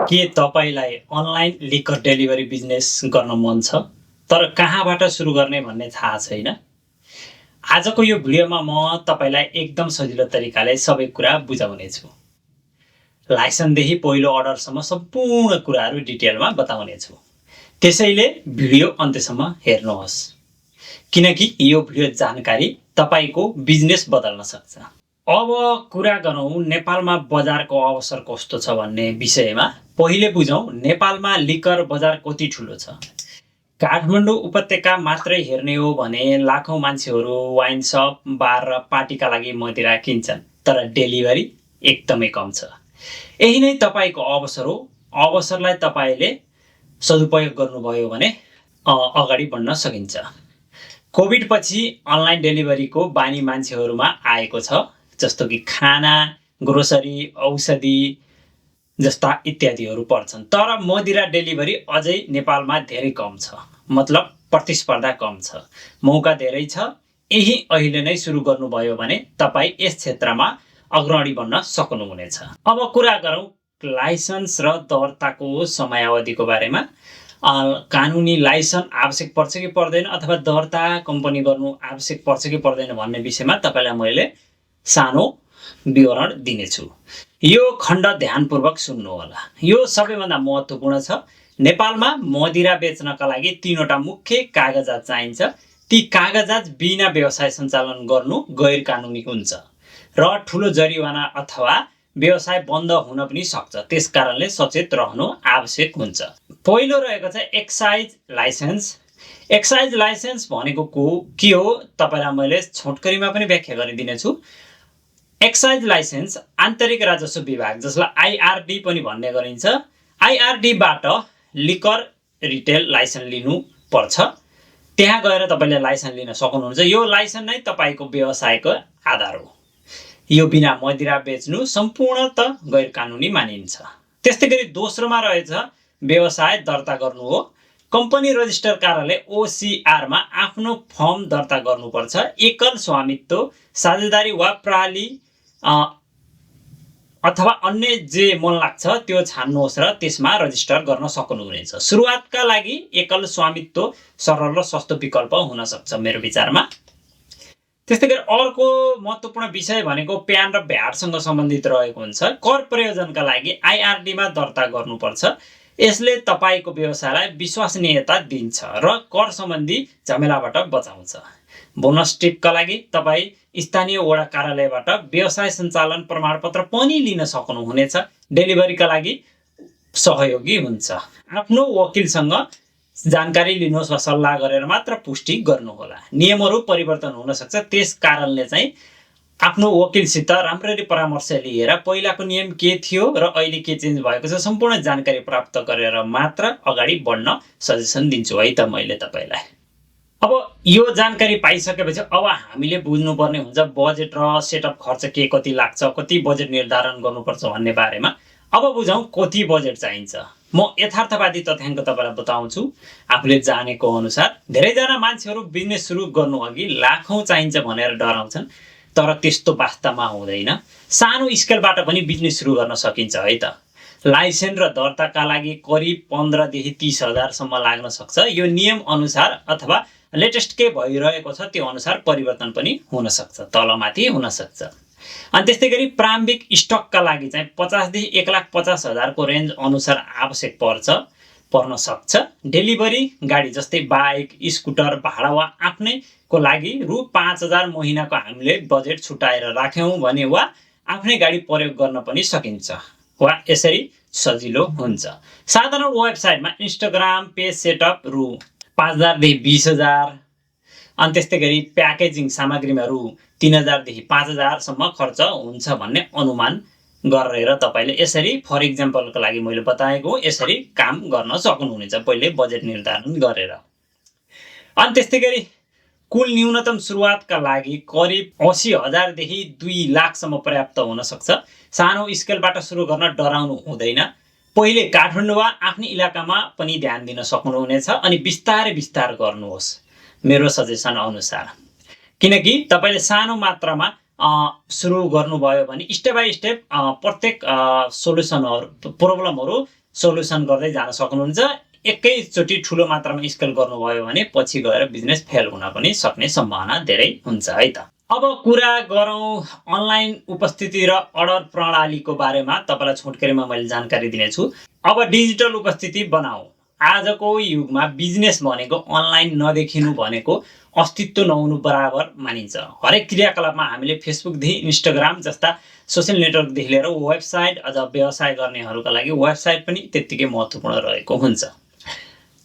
के तपाईलाई online liquor delivery business गर्न मन छ तर कहाँबाट सुरु गर्ने भन्ने थाहा छैन? आजको यो भिडियोमा म तपाईलाई एकदम सजिलो तरिकाले सबै कुरा बुझाउने छु। लाइसेन्सदेखि पहिलो अर्डरसम्म सम्पूर्ण कुराहरू डिटेलमा बताउने छु। त्यसैले भिडियो अन्त्यसम्म हेर्नुहोस् किनकि यो भिडियो जानकारी तपाईको बिजनेस बदल्न सक्छ। अब कुरा गरौँ नेपालमा बजारको अवसर कस्तो छ भन्ने विषयमा। पहिले बुझौँ नेपालमा लिकर बजार कति ठुलो छ। काठमाडौँ उपत्यका मात्रै हेर्ने हो भने लाखौं मान्छेहरू वाइन शप, बार र पार्टीका लागि मदिरा किन्छन्, तर डेलिभरी एकदमै कम छ। यही नै तपाईको अवसर हो। अवसरलाई तपाईले सदुपयोग गर्नुभयो भने अगाडि बढ्न सकिन्छ। कोभिड पछि अनलाइन डेलिभरीको बानी मान्छेहरूमा आएको छ, जस्तो कि खाना, ग्रोसरी, औषधि जस्ता इत्यादिहरू पर्छन्। तर मदिरा डेलिभरी अझै नेपालमा धेरै कम छ, मतलब प्रतिस्पर्धा कम छ, मौका धेरै छ। यही अहिले नै सुरु गर्नुभयो भने तपाईँ यस क्षेत्रमा अग्रणी बन्न सक्नुहुनेछ। अब कुरा गरौँ लाइसेन्स र दर्ताको समयावधिको बारेमा। कानुनी लाइसेन्स आवश्यक पर्छ कि पर्दैन, अथवा दर्ता कम्पनी गर्नु आवश्यक पर्छ कि पर्दैन भन्ने विषयमा तपाईलाई मैले सानो विवरण दिनेछु। यो खण्ड ध्यानपूर्वक सुन्नुहोला, यो सबैभन्दा महत्त्वपूर्ण छ। नेपालमा मदिरा बेच्नका लागि 3वटा मुख्य कागजात चाहिन्छ। ती कागजात बिना व्यवसाय सञ्चालन गर्नु गैर कानुनी हुन्छ र ठूलो जरिवाना अथवा व्यवसाय बन्द हुन पनि सक्छ। त्यसकारणले सचेत रहनु आवश्यक हुन्छ। पहिलो रहेको छ एक्साइज लाइसेन्स। एक्साइज लाइसेन्स भनेको के हो तपाईलाई मैले छोटकरीमा पनि व्याख्या गरिदिनेछु। एक्साइज लाइसेन्स आन्तरिक राजस्व विभाग, जसलाई आईआरडी पनि भन्ने गरिन्छ, आईआरडीबाट लिकर रिटेल लाइसेन्स लिनु पर्छ। त्यहाँ गएर तपाईले लाइसेन्स लिन सक्नुहुन्छ। यो लाइसेन्स नै तपाईको व्यवसायको आधार हो। यो बिना मदिरा बेच्नु सम्पूर्णतः गैर कानुनी मानिन्छ। त्यस्तै गरी दोस्रोमा रहेछ व्यवसाय दर्ता गर्नु हो। कम्पनी रजिस्टर कार्यालय ओसीआरमा आफ्नो फर्म दर्ता गर्नुपर्छ। एकल स्वामित्व, साझेदारी वा प्रणाली अथवा अन्य जे मन लाग्छ त्यो छान्नुहोस् र त्यसमा रजिस्टर गर्न सक्नुहुनेछ। सुरुवातका लागि एकल स्वामित्व सरल र सस्तो विकल्प हुन सक्छ मेरो विचारमा। त्यस्तै गरी अर्को महत्त्वपूर्ण विषय भनेको प्यान र भ्याटसँग सम्बन्धित रहेको हुन्छ। कर प्रयोजनका लागि आईआरडीमा दर्ता गर्नुपर्छ। यसले तपाईको व्यवसायलाई विश्वसनीयता दिन्छ र कर सम्बन्धी झमेलाबाट बचाउँछ। बोनस टिपका लागि तपाईँ स्थानीय वडा कार्यालयबाट व्यवसाय सञ्चालन प्रमाणपत्र पनि लिन सक्नुहुनेछ। डेलिभरीका लागि सहयोगी हुन्छ। आफ्नो वकिलसँग जानकारी लिनुहोस् वा सल्लाह गरेर मात्र पुष्टि गर्नुहोला। नियमहरू परिवर्तन हुन सक्छ, त्यस कारणले चाहिँ आफ्नो वकिलसित राम्ररी परामर्श लिएर पहिलाको नियम के थियो र अहिले के चेन्ज भएको छ सम्पूर्ण जानकारी प्राप्त गरेर मात्र अगाडि बढ्न सजेसन दिन्छु है त मैले तपाईलाई। अब यो जानकारी पाइसकेपछि अब हामीले बुझ्नुपर्ने हुन्छ बजेट र सेटअप खर्च के कति लाग्छ, कति बजेट निर्धारण गर्नुपर्छ भन्ने बारेमा। अब बुझौँ कति बजेट चाहिन्छ। म यथार्थवादी तथ्याङ्क तपाईलाई बताउँछु। आफूले जानेको अनुसार धेरैजना मान्छेहरू बिजनेस सुरु गर्नु अघि लाखौं चाहिन्छ भनेर डराउँछन्, तर त्यस्तो वास्तवमा हुँदैन। सानो स्केलबाट पनि बिजनेस सुरु गर्न सकिन्छ है त। लाइसेन्स र दर्ताका लागि करिब 15 देखि 30 हजारसम्म लाग्न सक्छ। यो नियम अनुसार अथवा लेटेस्ट के भइरहेको छ त्यो अनुसार परिवर्तन पनि हुन सक्छ, तलमाथि हुन सक्छ। अनि त्यस्तै गरी प्रारम्भिक स्टकका लागि चाहिँ 50 देखि 1,50,000 को रेन्ज अनुसार आवश्यक पर्न सक्छ। डेलिभरी गाडी जस्तै बाइक, स्कुटर भाडा वा आफ्नैको लागि रु 5,000 महिनाको हामीले बजेट छुटाएर राख्यौं भने वा आफ्नै गाडी प्रयोग गर्न पनि सकिन्छ वा यसरी सजिलो हुन्छ। साधारण वेबसाइटमा इन्स्टाग्राम पेज सेटअप रु 5,000 देखि 20,000। अनि त्यस्तै गरी प्याकेजिङ सामग्रीमा रु 3,000 देखि 5,000 सम्म खर्च हुन्छ भन्ने अनुमान गरेर तपाईले यसरी फर इक्जाम्पलको लागि मैले बताएको यसरी काम गर्न सक्नुहुनेछ पहिले बजेट निर्धारण गरेर। अनि त्यस्तै गरी कुल न्यूनतम सुरुवातका लागि करिब 80,000 देखि 2 लाखसम्म पर्याप्त हुन सक्छ। सानो स्केलबाट सुरु गर्न डराउनु हुँदैन। पहिले काठमाडौँ वा आफ्नै इलाकामा पनि ध्यान दिन सक्नुहुनेछ अनि बिस्तारै गर्नुहोस् मेरो सजेसन अनुसार। किनकि तपाईले सानो मात्रामा सुरु गर्नुभयो भने स्टेप बाई स्टेप प्रत्येक सोल्युसनहरू प्रब्लमहरू सोल्युसन गर्दै जान सक्नुहुन्छ। एकैचोटि ठुलो मात्रामा स्केल गर्नुभयो भने पछि गएर बिजनेस फेल हुन पनि सक्ने सम्भावना धेरै हुन्छ है त। अब कुरा गरौँ अनलाइन उपस्थिति र अर्डर प्रणालीको बारेमा। तपाईँलाई छोटकरीमा मैले जानकारी दिनेछु। अब डिजिटल उपस्थिति बनाऊ। आजको युगमा बिजनेस भनेको अनलाइन नदेखिनु भनेको अस्तित्व नहुनु बराबर मानिन्छ। हरेक क्रियाकलापमा हामीले फेसबुकदेखि इन्स्टाग्राम जस्ता सोसियल नेटवर्कदेखि लिएर वेबसाइट अझ व्यवसाय गर्नेहरूका लागि वेबसाइट पनि त्यत्तिकै महत्त्वपूर्ण रहेको हुन्छ।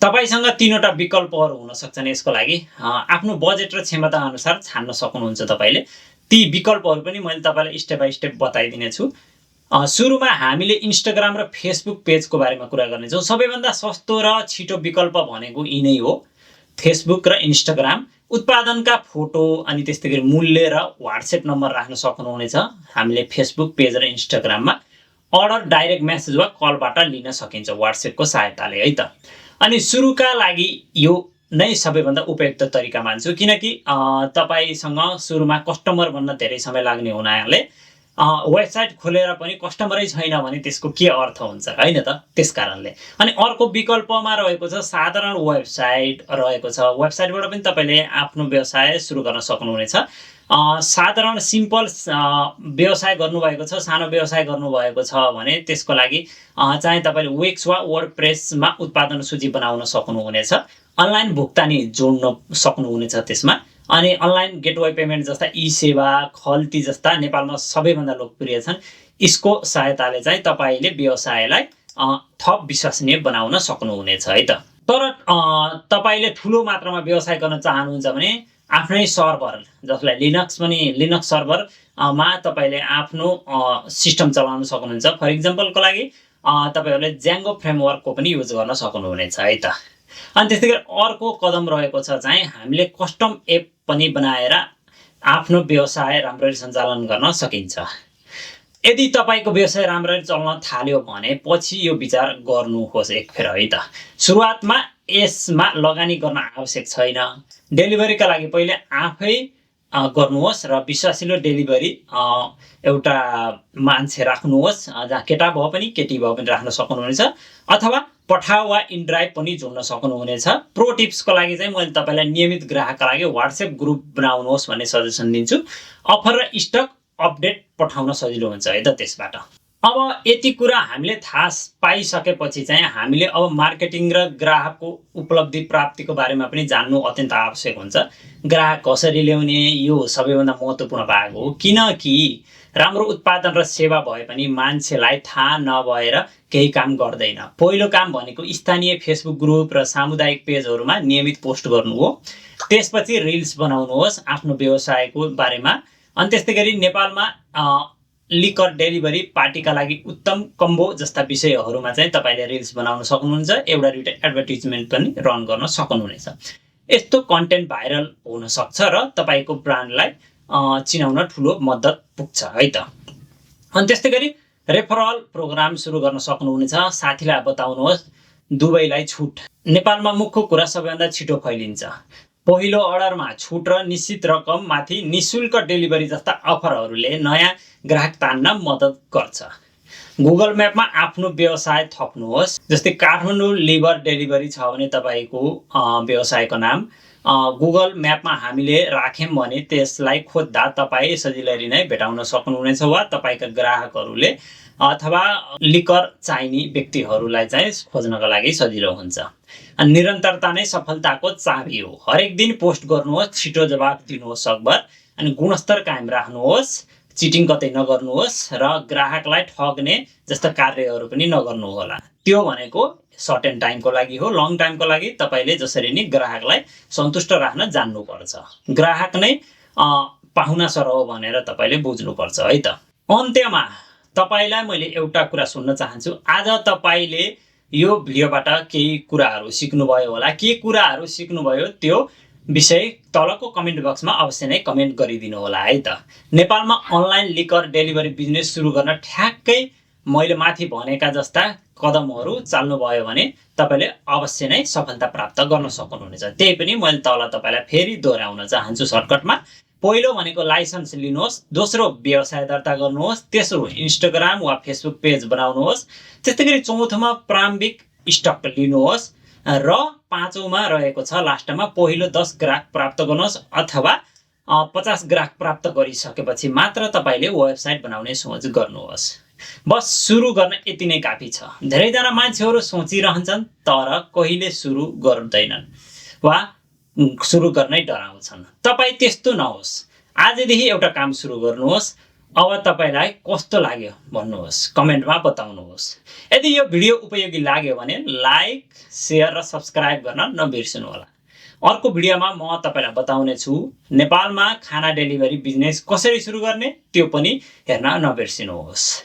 तपाईसँग तीनवटा विकल्पहरू हुन सक्छन्। यसको लागि आफ्नो बजेट र क्षमता अनुसार छान्न सक्नुहुन्छ तपाईले। ती विकल्पहरू पनि मैले तपाईलाई स्टेप बाई स्टेप बताइदिने छु। सुरुमा हामीले इन्स्टाग्राम र फेसबुक पेजको बारेमा कुरा गर्नेछौँ। सबैभन्दा सस्तो र छिटो विकल्प भनेको यी नै हो, फेसबुक र इन्स्टाग्राम। उत्पादनका फोटो अनि त्यस्तै गरी मूल्य र व्हाट्सएप नम्बर राख्न सक्नुहुनेछ हामीले फेसबुक पेज र इन्स्टाग्राममा। अर्डर डाइरेक्ट मेसेज वा कलबाट लिन सकिन्छ व्हाट्सएपको सहायताले है त। अनि सुरुका लागि यो नै सबैभन्दा उपयुक्त तरिका मान्छु, किनकि तपाईसँग सुरुमा कस्टमर बन्न धेरै समय लाग्ने हुनाले वेबसाइट खोलेर पनि कस्टमरै छैन भने त्यसको के अर्थ हुन्छ हैन त। त्यसकारणले अनि अर्को विकल्पमा रहेको छ साधारण वेबसाइट रहेको छ। वेबसाइटबाट पनि तपाईले आफ्नो व्यवसाय सुरु गर्न सक्नुहुनेछ। साधारण सिम्पल व्यवसाय गर्नुभएको छ, सानो व्यवसाय गर्नुभएको छ भने त्यसको लागि चाहे तपाईले विक्स वा वर्डप्रेसमा उत्पादन सूची बनाउन सक्नुहुनेछ। अनलाइन भुक्तानी जोड्न सक्नुहुनेछ त्यसमा। अनि अनलाइन गेटवे पेमेन्ट जस्ता ई सेवा खल्ती जस्ता नेपालमा सबैभन्दा लोकप्रिय छन्। यसको सहायताले चाहिँ तपाईले व्यवसायलाई थप विश्वसनीय बनाउन सक्नुहुनेछ है त। तर तपाईले ठुलो मात्रामा व्यवसाय गर्न चाहनुहुन्छ भने आफ्नै सर्भर, जसलाई लिनक्स सर्भर मा तपाईले आफ्नो सिस्टम चलाउन सक्नुहुन्छ। फर इक्जाम्पलको लागि तपाईहरुले ज्याङ्गो फ्रेमवर्कको पनि युज गर्न सक्नुहुनेछ है त। अनि त्यस्तै गरी अर्को कदम रहेको छ चाहिँ हामीले कस्टम एप पनि बनाएर आफ्नो व्यवसाय राम्ररी सञ्चालन गर्न सकिन्छ। यदि तपाईको व्यवसाय राम्ररी चल्न थाल्यो भने पछि यो विचार गर्नुहोस् एकफेर है त। सुरुवातमा यसमा लगानी गर्न आवश्यक छैन। डेलिभरीका लागि पहिले आफै गर्नुहोस् र विश्वासिलो डेलिभरी एउटा मान्छे राख्नुहोस्, जहाँ केटा भए पनि केटी भए पनि राख्न सक्नुहुनेछ, अथवा पठाउ वा इनड्राइभ पनि जोड्न सक्नुहुनेछ। प्रो टिप्सको लागि चाहिँ मैले तपाईलाई नियमित ग्राहकका लागि व्हाट्सएप ग्रुप बनाउनुहोस् भन्ने सजेसन दिन्छु। अफर र स्टक अपडेट पठाउन सजिलो हुन्छ है त त्यसबाट। अब यति कुरा हामीले थाहा पाइसकेपछि चाहिँ हामीले अब मार्केटिङ र ग्राहकको उपलब्धि प्राप्तिको बारेमा पनि जान्नु अत्यन्त आवश्यक हुन्छ। ग्राहक कसरी ल्याउने यो सबैभन्दा महत्त्वपूर्ण भाग हो, किनकि राम्रो उत्पादन र सेवा भए पनि मान्छेलाई थाहा नभएर केही काम गर्दैन। पहिलो काम भनेको स्थानीय फेसबुक ग्रुप र सामुदायिक पेजहरूमा नियमित पोस्ट गर्नु हो। त्यसपछि रिल्स बनाउनुहोस् आफ्नो व्यवसायको बारेमा। अनि त्यस्तै गरी नेपालमा लिकर डेलिभरी पार्टीका लागि उत्तम कम्बो जस्ता विषयहरूमा चाहिँ तपाईले रिल्स बनाउन सक्नुहुन्छ। एउटा दुईटा एडभर्टाइजमेन्ट पनि रन गर्न सक्नुहुनेछ। यस्तो कन्टेन्ट भाइरल हुन सक्छ र तपाईको ब्रान्डलाई चिनाउन ठुलो मद्दत पुग्छ है त। अनि त्यस्तै गरी रेफरल प्रोग्राम सुरु गर्न सक्नुहुनेछ। साथीलाई बताउनुहोस् दुबईलाई छुट। नेपालमा मुख्य कुरा सबैभन्दा छिटो फैलिन्छ। पहिलो अर्डरमा छुट र निश्चित रकम माथि निशुल्क डेलिभरी जस्ता अफरहरूले नयाँ ग्राहक तान्न मद्दत गर्छ। गुगल म्यापमा आफ्नो व्यवसाय थप्नुहोस्। जस्तै काठमाडौँ लिभर डेलिभरी छ भने तपाईको व्यवसायको नाम गुगल म्यापमा हामीले राख्यौं भने त्यसलाई खोज्दा तपाई सजिलै नै भेटाउन सक्नुहुनेछ वा तपाईका ग्राहकहरूले अथवा लिकर चाहिने व्यक्तिहरूलाई चाहिँ खोज्नका लागि सजिलो हुन्छ। निरन्तरता नै सफलताको चाबी हो। हरेक दिन पोस्ट गर्नुहोस्, छिटो जवाफ दिनुहोस् सकभर, अनि गुणस्तर कायम राख्नुहोस्, चिटिङ कतै नगर्नुहोस् र ग्राहकलाई ठग्ने जस्ता कार्यहरू पनि नगर्नु होला। त्यो भनेको सर्ट एन्ड टाइमको लागि हो। लङ टाइमको लागि तपाईले जसरी नि ग्राहकलाई सन्तुष्ट राख्न जान्नुपर्छ। ग्राहक नै पाहुना सरह भनेर तपाईले बुझ्नुपर्छ है त। अन्त्यमा तपाईलाई मैले एउटा कुरा सुन्न चाहन्छु। आज तपाईले यो भिडियोबाट केही कुराहरू सिक्नुभयो होला। के कुराहरू सिक्नुभयो त्यो विषय तलको कमेन्ट बक्समा अवश्य नै कमेन्ट गरिदिनु होला है त। नेपालमा अनलाइन लिकर डेलिभरी बिजनेस सुरु गर्न ठ्याक्कै मैले माथि भनेका जस्ता कदमहरू चाल्नुभयो भने तपाईले अवश्य नै सफलता प्राप्त गर्न सक्नुहुनेछ। त्यही पनि मैले तल तपाईलाई फेरि दोहोर्याउन चाहन्छु सर्टकटमा। पहिलो भनेको लाइसेन्स लिनुहोस्, दोस्रो व्यवसाय दर्ता गर्नुहोस्, तेस्रो इन्स्टाग्राम वा फेसबुक पेज बनाउनुहोस्, त्यस्तै गरी चौथोमा प्रारम्भिक स्टक लिनुहोस् र पाँचौँमा रहेको छ लास्टमा पहिलो 10 ग्राहक प्राप्त गर्नुहोस् अथवा 50 ग्राहक प्राप्त गरिसकेपछि मात्र तपाईले वेबसाइट बनाउने सोच गर्नुहोस्। बस सुरु गर्न यति नै काफी छ। धेरैजना मान्छेहरू सोचिरहन्छन् तर कहिले सुरु गर्दैनन् वा सुरु गर्नै डराउँछन्। तपाई त्यस्तो नहोस्। आजदेखि एउटा काम सुरु गर्नुहोस्। अब तपाईलाई कस्तो लाग्यो भन्नुहोस्, कमेन्टमा बताउनुहोस्। यदि यो भिडियो उपयोगी लाग्यो भने लाइक, शेयर र सब्स्क्राइब गर्न नबिर्सनु होला। अर्को भिडियोमा म तपाईलाई बताउने छु नेपालमा खाना डेलिभरी बिजनेस कसरी सुरु गर्ने, त्यो पनि हेर्न नबिर्सिनुहोस्।